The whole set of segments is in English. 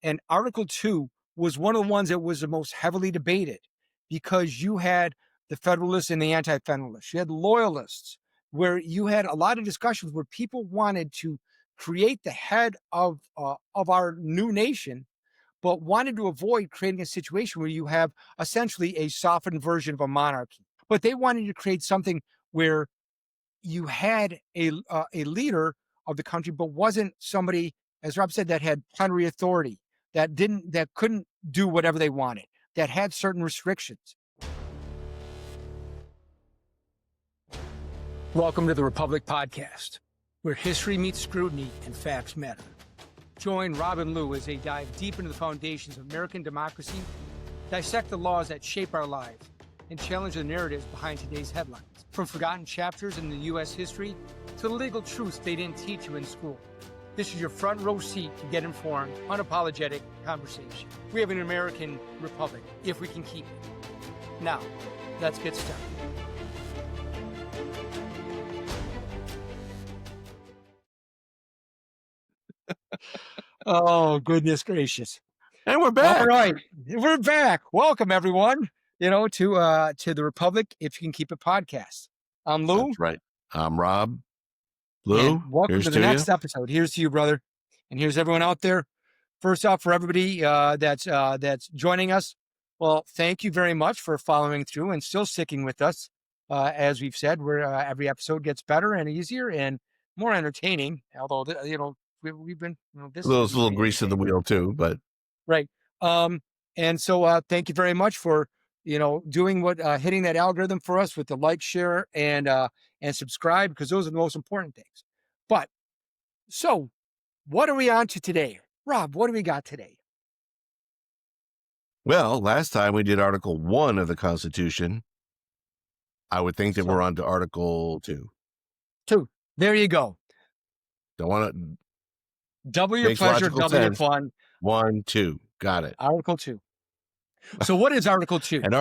And Article 2 was one of the ones that was the most heavily debated because you had the Federalists and the Anti-Federalists. You had loyalists, where you had a lot of discussions where people wanted to create the head of our new nation, but wanted to avoid creating a situation where you have essentially a softened version of a monarchy. But they wanted to create something where you had a leader of the country, but wasn't somebody, as Rob said, that had plenary authority, that couldn't do whatever they wanted, that had certain restrictions. Welcome to the Republic Podcast, where history meets scrutiny and facts matter. Join Rob and Lou as they dive deep into the foundations of American democracy, dissect the laws that shape our lives, and challenge the narratives behind today's headlines. From forgotten chapters in the U.S. history to the legal truths they didn't teach you in school. This is your front row seat to get informed, unapologetic conversation. We have an American republic, if we can keep it. Now, let's get started. Oh, goodness gracious. And we're back. All right, we're back. Welcome, everyone, to the Republic, if you can keep it podcast. I'm Lou. That's right. I'm Rob. Lou, and welcome to the next episode. Here's to you, brother. And here's everyone out there. First off, for everybody that's joining us, well, thank you very much for following through and still sticking with us. As we've said, we're every episode gets better and easier and more entertaining. Although we've been this a little grease in the wheel too, but right. And so thank you very much for doing what hitting that algorithm for us with the like, share, and subscribe, because those are the most important things. But so what are we on to today? Rob, what do we got today? Well, last time we did Article 1 of the Constitution. I would think that we're on to Article 2. 2. There you go. Don't want to double your pleasure, double your fun. 1, 2. Got it. Article 2. So what is Article 2? And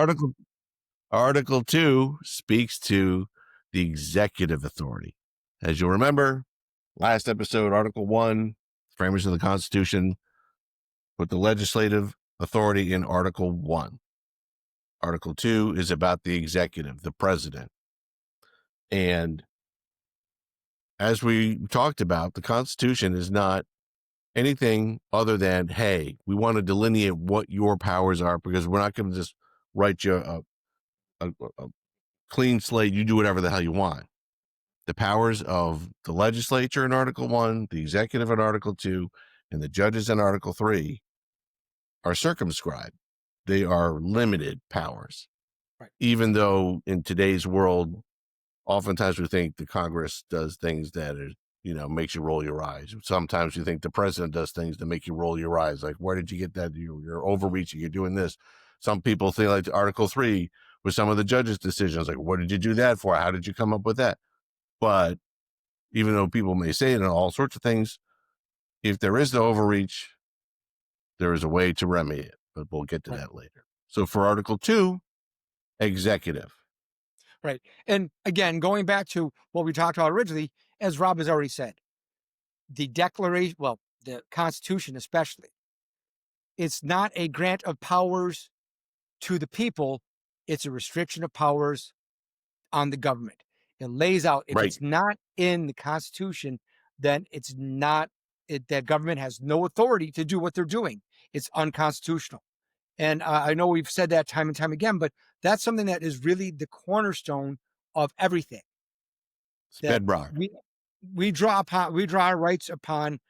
Article 2 speaks to the executive authority. As you'll remember, last episode, Article 1, framers of the Constitution, put the legislative authority in Article 1. Article 2 is about the executive, the president. And as we talked about, the Constitution is not anything other than, hey, we want to delineate what your powers are, because we're not going to just write you a clean slate. You do whatever the hell you want. The powers of the legislature in Article 1, the executive in Article 2, and the judges in Article 3 are circumscribed. They are limited powers. Right. Even though in today's world, oftentimes we think the Congress does things that are, makes you roll your eyes. Sometimes you think the president does things that make you roll your eyes. Like, where did you get that? You're overreaching. You're doing this. Some people think like Article 3 with some of the judges' decisions. Like, what did you do that for? How did you come up with that? But even though people may say it and all sorts of things, if there is the overreach, there is a way to remedy it. But we'll get to that later. So for Article 2, executive. Right. And again, going back to what we talked about originally, as Rob has already said, the Declaration, the Constitution especially, it's not a grant of powers to the people. It's a restriction of powers on the government. It lays out, if it's not in the Constitution, then it's not, that government has no authority to do what they're doing. It's unconstitutional. And I know we've said that time and time again, but that's something that is really the cornerstone of everything. Bedrock. We draw our rights upon,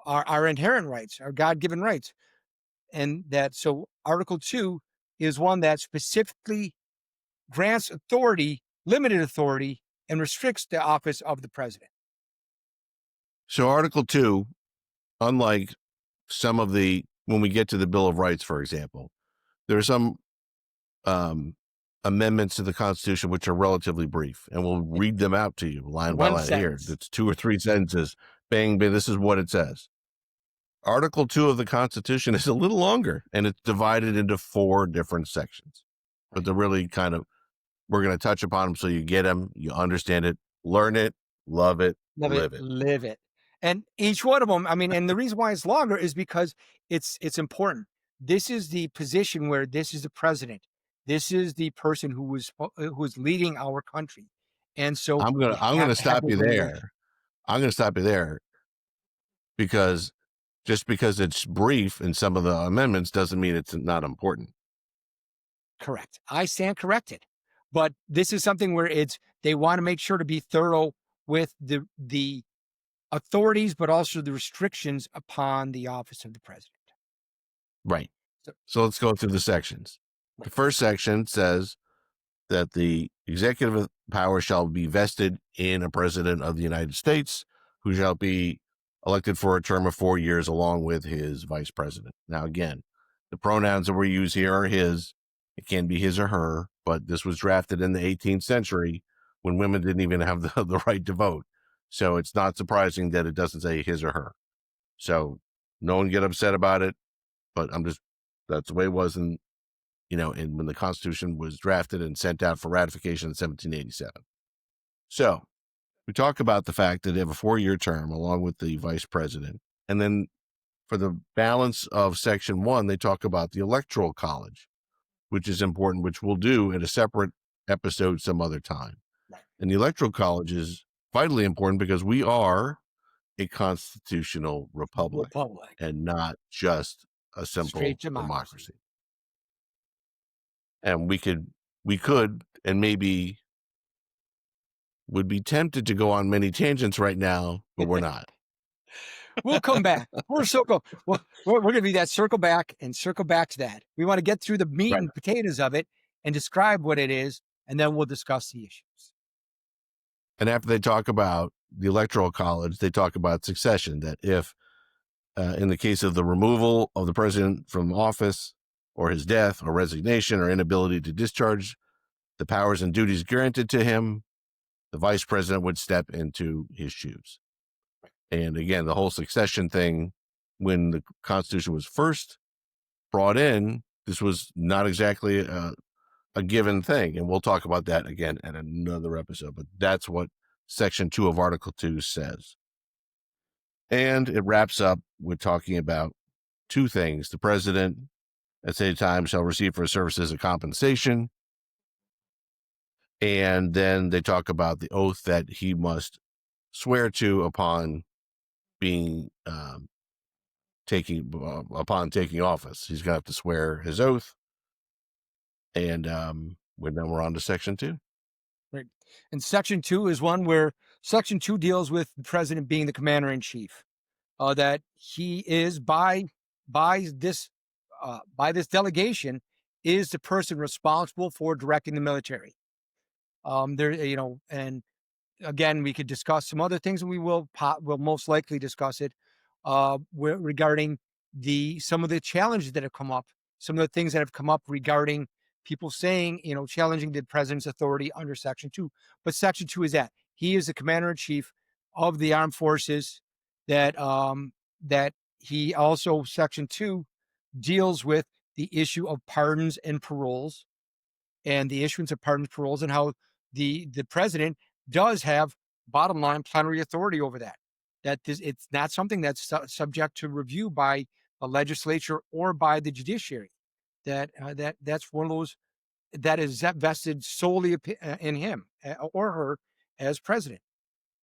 our inherent rights, our God-given rights. And so Article 2 is one that specifically grants authority, limited authority, and restricts the office of the president. So Article 2, unlike some of when we get to the Bill of Rights, for example, there are some amendments to the Constitution which are relatively brief, and we'll read them out to you line by line. Here, it's 2 or 3 sentences. Bang, bang, this is what it says. Article 2 of the Constitution is a little longer, and it's divided into 4 different sections. But they're really we're going to touch upon them so you get them, you understand it, learn it, love it, live it. Live it. And each one of them, I mean, and the reason why it's longer is because it's important. This is the position where this is the president. This is the person who was leading our country, and so you I'm have gonna to have stop those you regulations. there. I'm gonna stop you there because just because it's brief in some of the amendments doesn't mean it's not important. Correct. I stand corrected, but this is something where they want to make sure to be thorough with the authorities, but also the restrictions upon the office of the president. Right. So, So let's go through the sections. The right, first section says that the executive power shall be vested in a president of the United States who shall be elected for a term of 4 years along with his vice president. Now, again, the pronouns that we use here are his. It can be his or her, but this was drafted in the 18th century when women didn't even have the right to vote. So it's not surprising that it doesn't say his or her. So no one get upset about it, but that's the way it was when the Constitution was drafted and sent out for ratification in 1787. So we talk about the fact that they have a 4-year term along with the vice president. And then for the balance of section 1, they talk about the Electoral College, which is important, which we'll do in a separate episode some other time. right. And the Electoral College is vitally important because we are a constitutional republic Republic, and not just a straight simple democracy. democracy. And we could and maybe would be tempted to go on many tangents right now, but we're not. We'll come back. We're going to be that circle back and circle back to that. We want to get through the meat Right. and potatoes of it and describe what it is, and then we'll discuss the issues. And after they talk about the Electoral College, they talk about succession, that if, in the case of the removal of the president from office or his death or resignation or inability to discharge the powers and duties granted to him, the vice president would step into his shoes. And again, the whole succession thing, when the Constitution was first brought in, this was not exactly a given thing. And we'll talk about that again in another episode. But that's what Section 2 of Article 2 says. And it wraps up with talking about two things. The president at any time shall receive for his services a compensation. And then they talk about the oath that he must swear to upon being upon taking office. He's going to have to swear his oath. And then we're on to Section 2. Right. And Section 2 is one where Section 2 deals with the president being the commander in chief. That he is by this delegation is the person responsible for directing the military. And again, we could discuss some other things, and we'll most likely discuss it regarding some of the challenges that have come up, some of the things that have come up regarding people saying, challenging the president's authority under Section 2. But Section 2 is that he is the commander in chief of the armed forces. That he also, Section 2 deals with the issue of pardons and paroles, and the issuance of pardons, paroles, and how the president does have, bottom line, plenary authority over that. It's not something that's subject to review by the legislature or by the judiciary. That's one of those that is vested solely in him or her as president.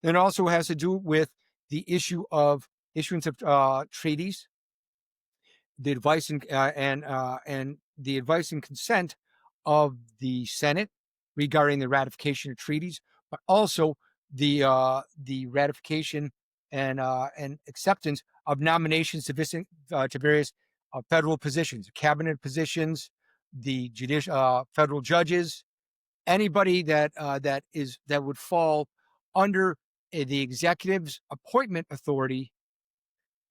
And it also has to do with the issue of issuance of treaties, the advice and the advice and consent of the Senate regarding the ratification of treaties, but also the ratification and acceptance of nominations to various federal positions, cabinet positions, the federal judges, anybody that would fall under the executive's appointment authority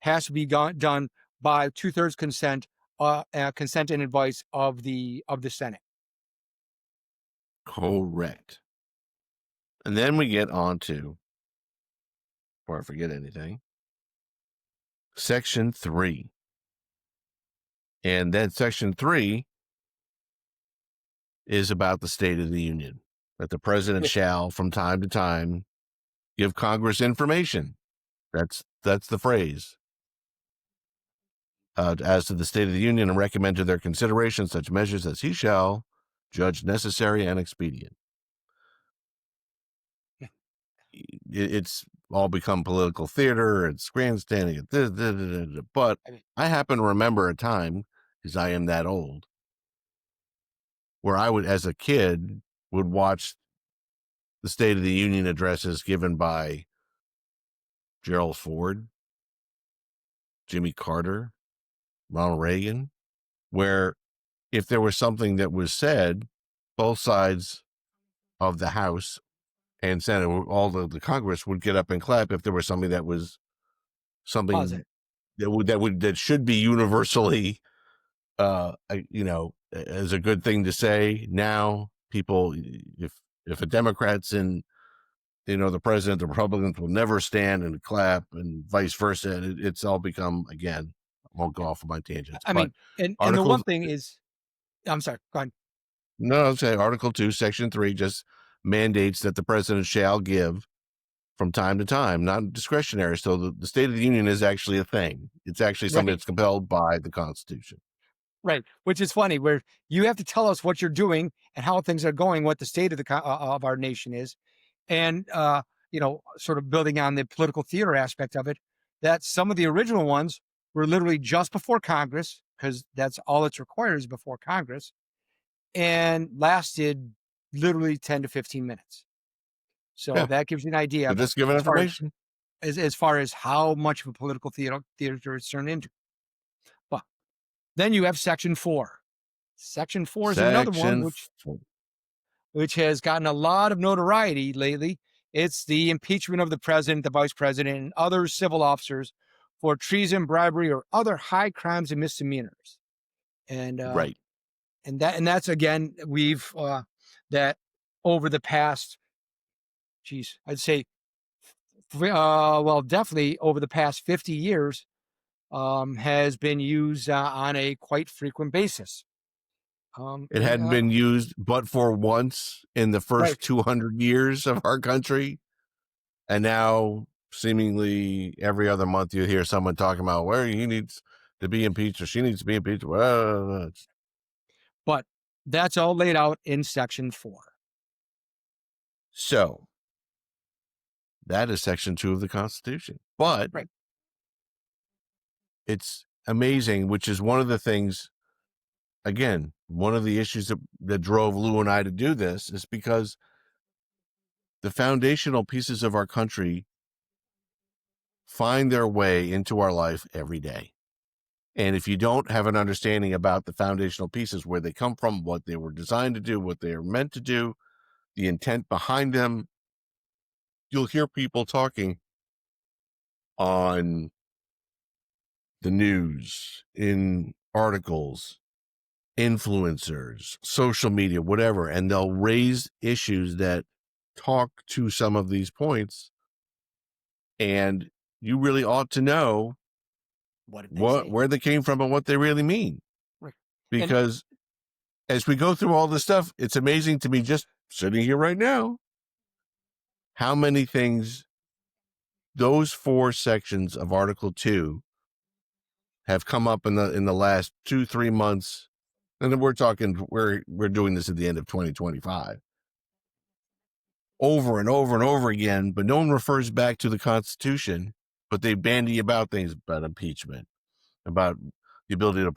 has to be done by 2/3 consent and advice of the Senate. Correct. And then we get on to, before I forget anything, Section 3. And then Section 3 is about the State of the Union, that the president shall, from time to time, give Congress information. That's That's the phrase. As to the State of the Union, and recommend to their consideration such measures as he shall judge necessary and expedient. Yeah. It's all become political theater. It's grandstanding. But I mean, I happen to remember a time, because I am that old, where I would, as a kid, would watch the State of the Union addresses given by Gerald Ford, Jimmy Carter, Ronald Reagan, where if there was something that was said, both sides of the House and Senate, all the Congress would get up and clap if there was something that was something positive. that should be universally, as a good thing to say. Now, people, if a Democrat's in, the president, the Republicans will never stand and clap, and vice versa. And it's all become, again, I won't go off of my tangents, I but mean, and the Article one thing is, I'm sorry, go ahead. no, I'll say Article 2, Section 3 just mandates that the president shall give from time to time, not discretionary. So the State of the Union is actually a thing. It's actually something Right, that's compelled by the Constitution. right. Which is funny, where you have to tell us what you're doing and how things are going, what the state of of our nation is, and sort of building on the political theater aspect of it. That some of the original ones were literally just before Congress, because that's all it's required is before Congress, and lasted literally 10 to 15 minutes. So Yeah. that gives you an idea But of this given as far information. as far as how much of a political theater it's turned into. But then you have Section 4. Section 4 is another one Section which has gotten a lot of notoriety lately. It's the impeachment of the president, the vice president, and other civil officers for treason, bribery, or other high crimes and misdemeanors. And right. that's again, we've that over the past, geez, I'd say, well, definitely over the past 50 years, has been used on a quite frequent basis. It hadn't been used but for once in the first Right. 200 years of our country. And now, seemingly every other month, you hear someone talking about where he needs to be impeached or she needs to be impeached. Well, But that's all laid out in Section 4. so that is Section 2 of the Constitution. But Right. it's amazing, which is one of the things, again, one of the issues that drove Lou and I to do this is because the foundational pieces of our country find their way into our life every day. And if you don't have an understanding about the foundational pieces, where they come from, what they were designed to do, what they are meant to do, the intent behind them, you'll hear people talking on the news, in articles, influencers, social media, whatever, and they'll raise issues that talk to some of these points. And you really ought to know What did they say? where they came from and what they really mean. Right. And Because as we go through all this stuff, it's amazing to me, just sitting here right now, how many things those 4 sections of Article 2 have come up in the last 2-3 months. And then we're talking, we're doing this at the end of 2025, over and over and over again, but no one refers back to the Constitution, but they bandy about things about impeachment, about the ability to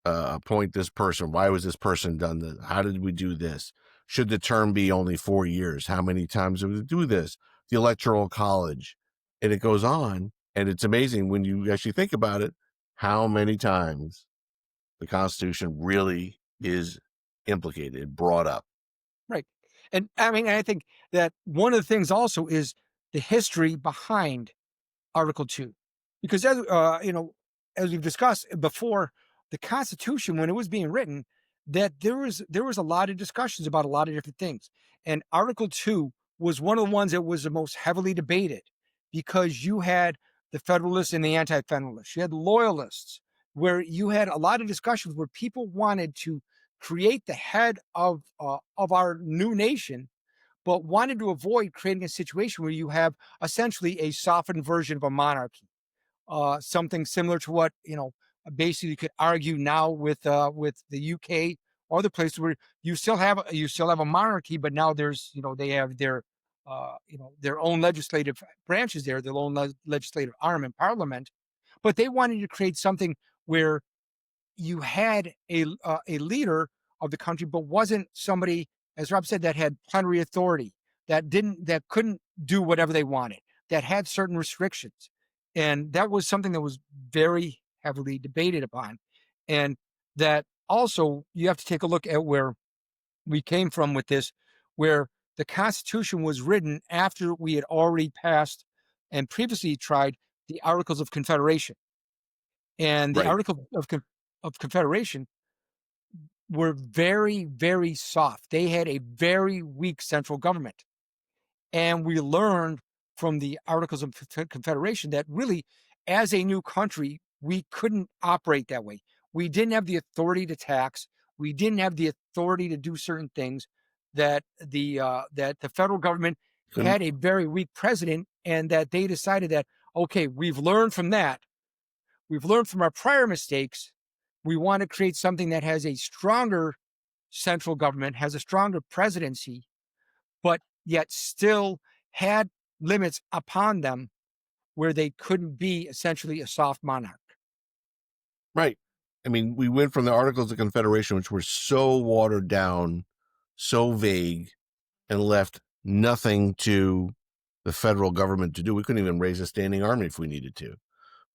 appoint this person. Why was this person done this? How did we do this? Should the term be only 4 years? How many times do we do this? The Electoral College. And it goes on. And it's amazing when you actually think about it, how many times the Constitution really is implicated, brought up. right. And I mean, I think that one of the things also is the history behind Article 2. Because as we've discussed before, the Constitution, when it was being written, that there was a lot of discussions about a lot of different things. And Article 2 was one of the ones that was the most heavily debated, because you had the Federalists and the Anti-Federalists. You had Loyalists, where you had a lot of discussions where people wanted to create the head of our new nation, but wanted to avoid creating a situation where you have essentially a softened version of a monarchy, something similar to what basically you could argue now with the UK or other places where you still have a monarchy, but now there's they have their own legislative branches there, their own legislative arm in Parliament, but they wanted to create something where you had a leader of the country, but wasn't somebody, as Rob said, that had plenary authority, that couldn't do whatever they wanted, that had certain restrictions, and that was something that was very heavily debated upon, and that also you have to take a look at where we came from with this, where the Constitution was written after we had already passed and previously tried the Articles of Confederation, and the Right. of Confederation were very, very soft. They had a very weak central government. And we learned from the Articles of Confederation that really, as a new country, we couldn't operate that way. We didn't have the authority to tax. We didn't have the authority to do certain things. That the federal government Couldn't had a very weak president, and that they decided that, okay, we've learned from that. We've learned from our prior mistakes. We want to create something that has a stronger central government, has a stronger presidency, but yet still had limits upon them where they couldn't be essentially a soft monarch. right. I mean, we went from the Articles of Confederation, which were so watered down, so vague, and left nothing to the federal government to do. We couldn't even raise a standing army if we needed to.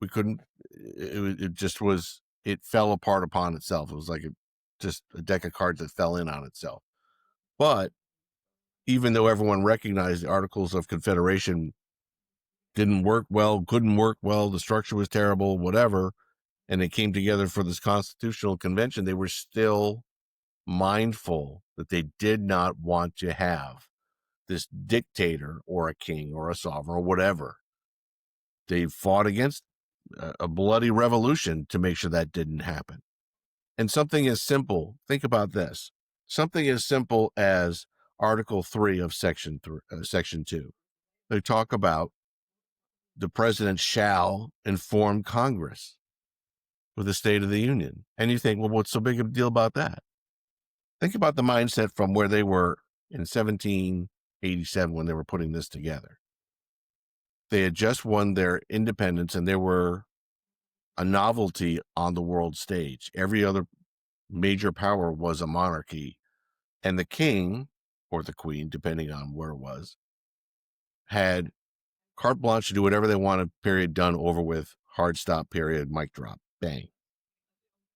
We couldn't. It just was. It fell apart upon itself. It was like just a deck of cards that fell in on itself. But even though everyone recognized the Articles of Confederation didn't work well, couldn't work well, the structure was terrible, whatever, and they came together for this constitutional convention, they were still mindful that they did not want to have this dictator or a king or a sovereign or whatever. They fought against a bloody revolution to make sure that didn't happen. And something as simple, think about this, something as simple as Article 3 of Section 2. They talk about the president shall inform Congress with the State of the Union. And you think, well, what's so big of a deal about that? Think about the mindset from where they were in 1787 when they were putting this together. They had just won their independence and they were a novelty on the world stage. Every other major power was a monarchy, and the king or the queen, depending on where it was, had carte blanche to do whatever they wanted, period, done, over with, hard stop, period, mic drop, bang.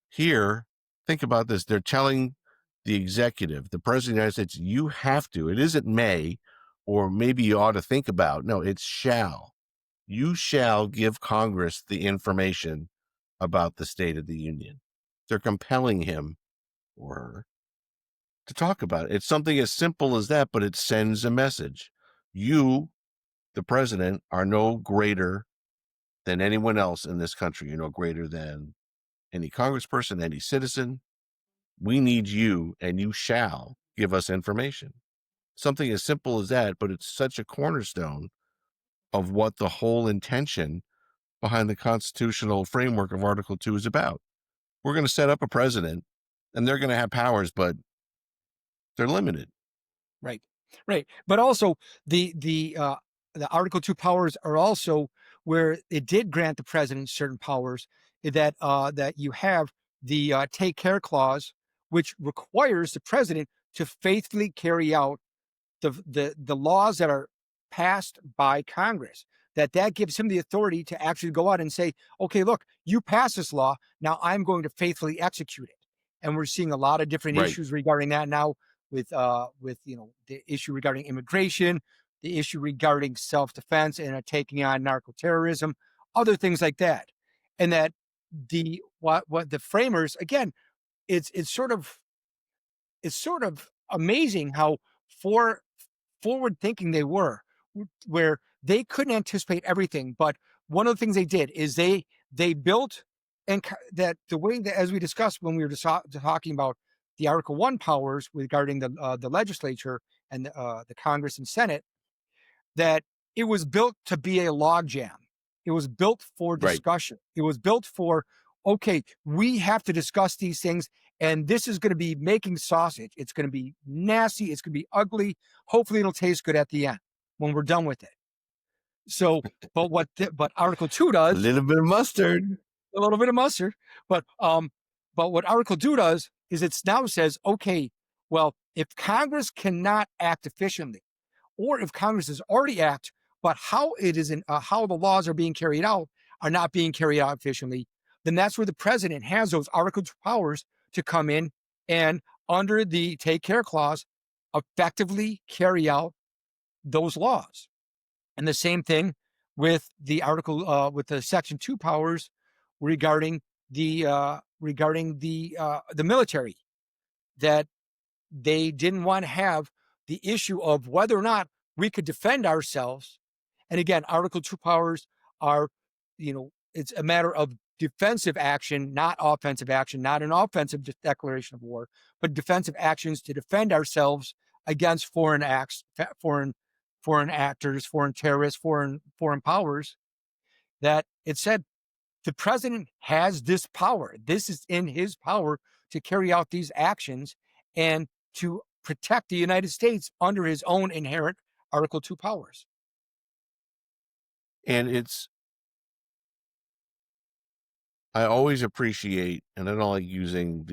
Here, think about this. They're telling the executive, the president of the United States, you have to, it isn't may, or maybe you ought to think about. No, it's shall. You shall give Congress the information about the State of the Union. They're compelling him or her to talk about it. It's something as simple as that, but it sends a message. You, the president, are no greater than anyone else in this country. You're no greater than any congressperson, any citizen. We need you, and you shall give us information. Something as simple as that, but it's such a cornerstone of what the whole intention behind the constitutional framework of Article 2 is about. We're going to set up a president, and they're going to have powers, but they're limited. Right. Right. But also the Article 2 powers are also where it did grant the president certain powers, that you have the take care clause, which requires the president to faithfully carry out the laws that are passed by Congress. That gives him the authority to actually go out and say, okay, look, you passed this law. Now I'm going to faithfully execute it. And we're seeing a lot of different Right. issues regarding that now with the issue regarding immigration, the issue regarding self-defense and taking on narco terrorism, other things like that. And that what the framers, again, it's sort of amazing how for forward thinking they were, where they couldn't anticipate everything. But one of the things they did is they built, and that the way that, as we discussed when we were talking about the Article 1 powers regarding the legislature and the Congress and Senate, that it was built to be a logjam. It was built for Right. discussion. It was built for, okay, we have to discuss these things, and this is going to be making sausage. It's going to be nasty. It's going to be ugly. Hopefully, it'll taste good at the end when we're done with it. So, but Article 2 A does little bit of mustard. a little bit of mustard, but what Article 2 does is it now says, okay, well, if Congress cannot act efficiently, or if Congress has already acted, but how it is how the laws are being carried out are not being carried out efficiently, then that's where the president has those Article 2 powers to come in and, under the Take Care Clause, effectively carry out those laws. And the same thing with the article with the Section 2 powers regarding the military, that they didn't want to have the issue of whether or not we could defend ourselves. And again, Article 2 powers are, it's a matter of defensive action, not offensive action, not an offensive declaration of war, but defensive actions to defend ourselves against foreign acts, foreign actors, foreign terrorists, foreign powers. That it said the president has this power. This is in his power to carry out these actions and to protect the United States under his own inherent Article 2 powers. And I always appreciate, and I don't like using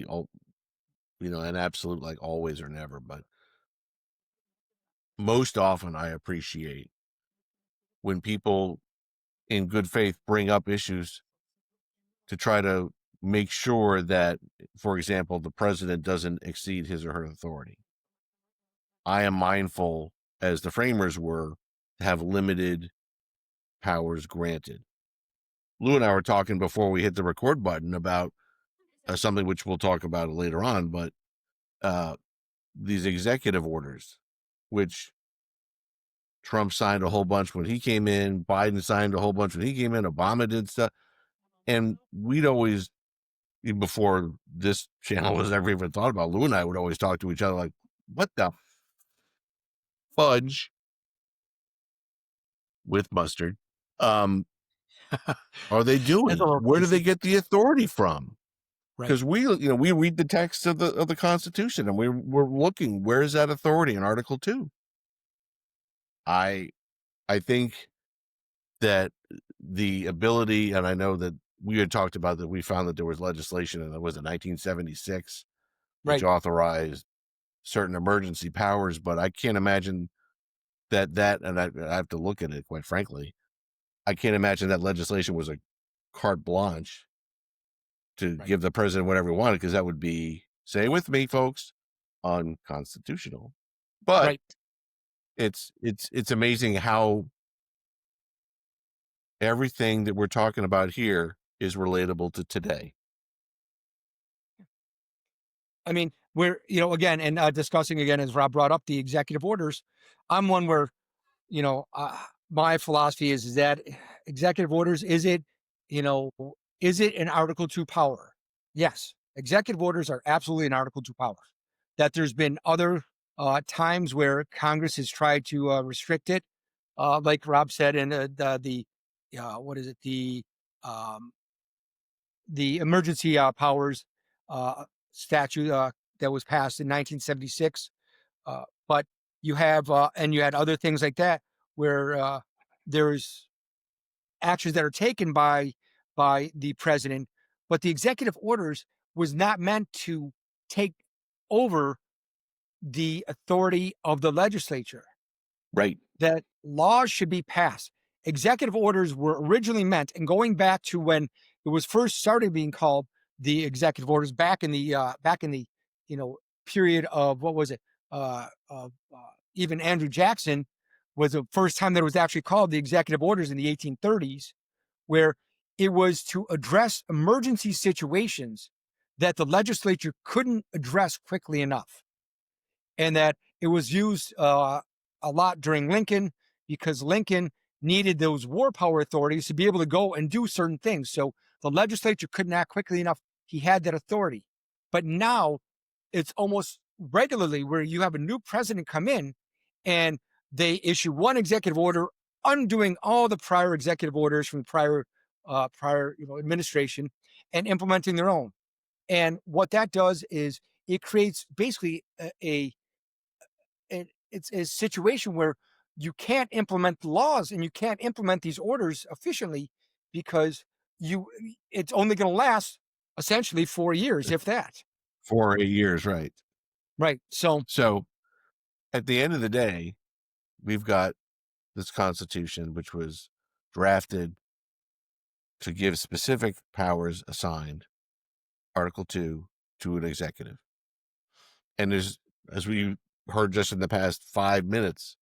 an absolute like always or never, but most often I appreciate when people in good faith bring up issues to try to make sure that, for example, the president doesn't exceed his or her authority. I am mindful, as the framers were, to have limited powers granted. Lou and I were talking before we hit the record button about something which we'll talk about later on, but these executive orders, which Trump signed a whole bunch when he came in, Biden signed a whole bunch when he came in, Obama did stuff. And we'd always, even before this channel was ever even thought about, Lou and I would always talk to each other like, what the fudge, with mustard, are they doing? Where do they get the authority from? Because we read the text of the Constitution and we're looking, where is that authority in Article 2? I think that the ability, and I know that we had talked about that, we found that there was legislation, and it was in 1976, which authorized certain emergency powers, but I can't imagine and I have to look at it, quite frankly, I can't imagine that legislation was a carte blanche to give the president whatever he wanted, because that would be, say with me, folks, unconstitutional. But it's amazing how everything that we're talking about here is relatable to today. I mean, we're, again, and discussing again, as Rob brought up, the executive orders. I'm one where, my philosophy is that executive orders, is it an Article 2 power? Yes. Executive orders are absolutely an Article 2 power. That there's been other times where Congress has tried to restrict it, like Rob said, in the emergency powers statute that was passed in 1976. But you have, and you had other things like that where there's actions that are taken by the president, but the executive orders was not meant to take over the authority of the legislature. Right. That laws should be passed. Executive orders were originally meant, and going back to when it was first started being called the executive orders, back in the period of, what was it, even Andrew Jackson was the first time that it was actually called the executive orders, in the 1830s, where it was to address emergency situations that the legislature couldn't address quickly enough. And that it was used a lot during Lincoln, because Lincoln needed those war power authorities to be able to go and do certain things. So the legislature couldn't act quickly enough. He had that authority. But now it's almost regularly where you have a new president come in and they issue one executive order undoing all the prior executive orders from prior administration and implementing their own. And what that does is it creates basically it's a situation where you can't implement the laws and you can't implement these orders efficiently because it's only going to last essentially 4 years, if that. 4 years, right? Right. So at the end of the day, we've got this Constitution, which was drafted to give specific powers assigned, Article 2, to an executive. And there's, as we heard just in the past 5 minutes,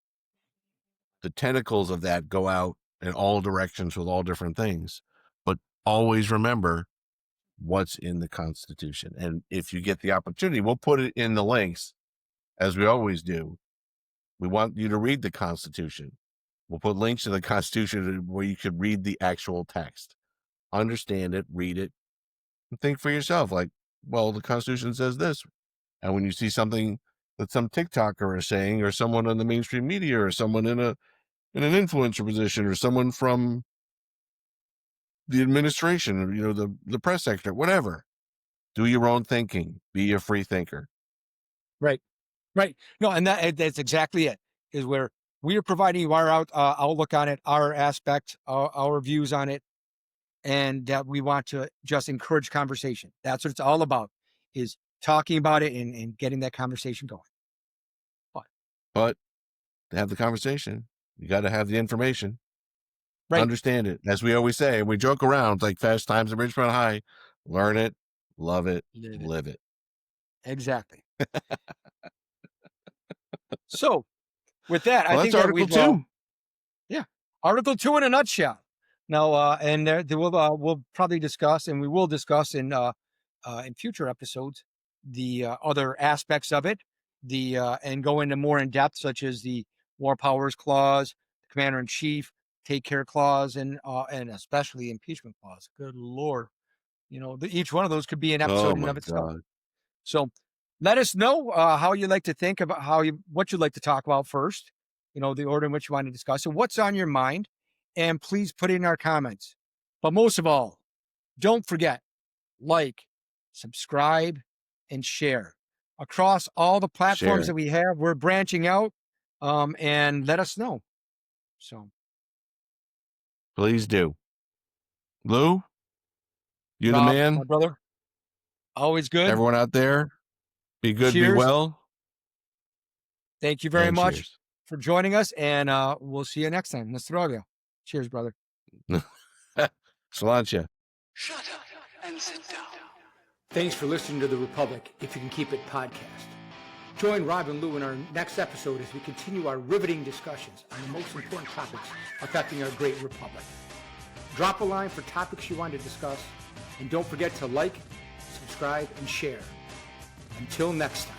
the tentacles of that go out in all directions with all different things. But always remember what's in the Constitution. And if you get the opportunity, we'll put it in the links, as we always do. We want you to read the Constitution. We'll put links to the Constitution where you could read the actual text, understand it, read it, and think for yourself, like, well, the Constitution says this. And when you see something that some TikToker is saying, or someone in the mainstream media, or someone in an influencer position, or someone from the administration, or, the press sector, whatever, do your own thinking. Be a free thinker. Right. No, and that's exactly it, is where we are providing you our outlook on it, our aspect, our views on it, and that we want to just encourage conversation. That's what it's all about, is talking about it and getting that conversation going. But to have the conversation, you got to have the information. Right. Understand it. As we always say, we joke around, like Fast Times at Ridgemont High. Learn it, love it, live it. Exactly. So, with that, I think that's Article 2. Yeah, Article 2 in a nutshell. Now, and we'll probably discuss, and we will discuss in future episodes, the other aspects of it, and go into more in depth, such as the War Powers Clause, the Commander in Chief, Take Care Clause, and especially Impeachment Clause. Good Lord, each one of those could be an episode in of itself. God. So, let us know how you like to think about what you'd like to talk about first. The order in which you want to discuss, and what's on your mind, and please put it in our comments. But most of all, don't forget, like, subscribe, and share across all the platforms that we have. We're branching out, and let us know. So, please do. Lou, you Rob, the man, my brother. Always good. Everyone out there, be good, cheers. Be well. Thank you very much for joining us, and we'll see you next time. Nostrovia. Cheers, brother. Sláinte. Shut up and sit down. Thanks for listening to The Republic, If You Can Keep It podcast. Join Rob and Lou in our next episode as we continue our riveting discussions on the most important topics affecting our great republic. Drop a line for topics you want to discuss, and don't forget to like, subscribe, and share. Until next time.